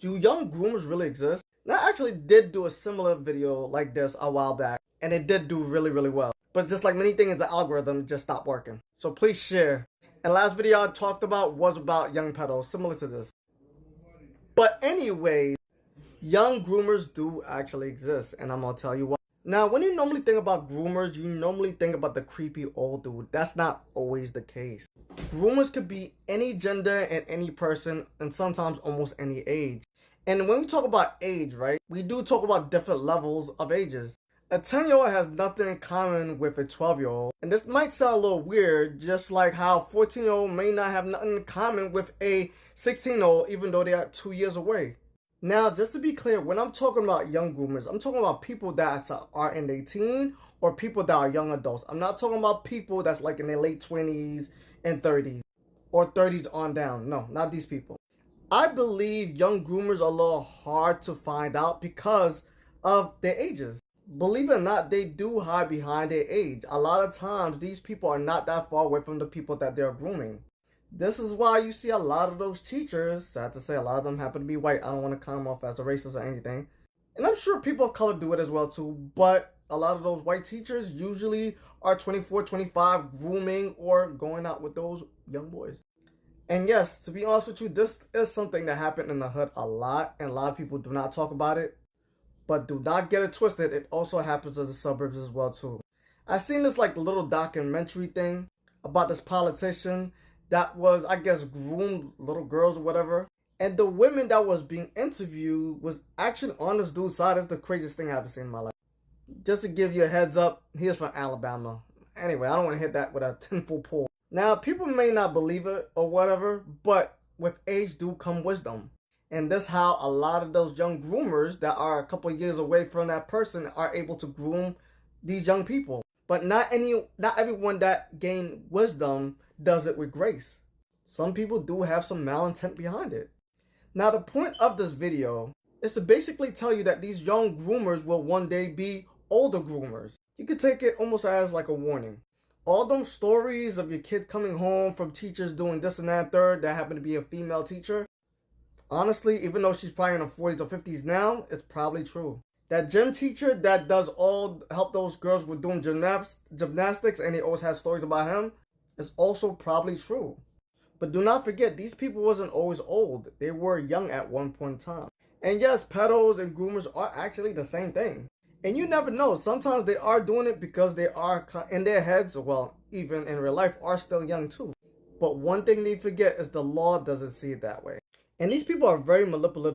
Do young groomers really exist? Now, I actually did do a similar video like this a while back, and it did do really well. But just like many things, the algorithm just stopped working. So please share. And last video I talked about was about young pedos, similar to this. But anyways, young groomers do actually exist, and I'm gonna tell you why. Now, when you normally think about groomers, you normally think about the creepy old dude. That's not always the case. Groomers could be any gender and any person, and sometimes almost any age. And when we talk about age, right, we do talk about different levels of ages. A 10-year-old has nothing in common with a 12-year-old. And this might sound a little weird, just like how a 14-year-old may not have nothing in common with a 16-year-old, even though they are 2 years away. Now, just to be clear, when I'm talking about young groomers, I'm talking about people that are in their teen or people that are young adults. I'm not talking about people that's like in their late 20s and 30s or 30s on down. No, not these people. I believe young groomers are a little hard to find out because of their ages. Believe it or not, they do hide behind their age. A lot of times, these people are not that far away from the people that they're grooming. This is why you see a lot of those teachers, sad to say, a lot of them happen to be white. I don't want to come off as a racist or anything. And I'm sure people of color do it as well too, but a lot of those white teachers usually are 24, 25, grooming or going out with those young boys. And yes, to be honest with you, this is something that happened in the hood a lot, and a lot of people do not talk about it. But do not get it twisted, it also happens in the suburbs as well too. I seen this like little documentary thing about this politician that was, I guess, groomed little girls or whatever. And the women that was being interviewed was actually on this dude's side. It's the craziest thing I've ever seen in my life. Just to give you a heads up, he is from Alabama. Anyway, I don't want to hit that with a 10-foot pole. Now, people may not believe it or whatever, but with age do come wisdom. And that's how a lot of those young groomers that are a couple years away from that person are able to groom these young people. But not everyone that gain wisdom does it with grace. Some people do have some malintent behind it. Now, the point of this video is to basically tell you that these young groomers will one day be older groomers. You could take it almost as like a warning. All those stories of your kid coming home from teachers doing this and that third that happen to be a female teacher, honestly, even though she's probably in her 40s or 50s now, it's probably true. That gym teacher that does help those girls with doing gymnastics and he always has stories about him is also probably true. But do not forget, these people wasn't always old. They were young at one point in time. And yes, pedos and groomers are actually the same thing. And you never know. Sometimes they are doing it because they are in their heads, well, even in real life, are still young too. But one thing they forget is the law doesn't see it that way. And these people are very manipulative.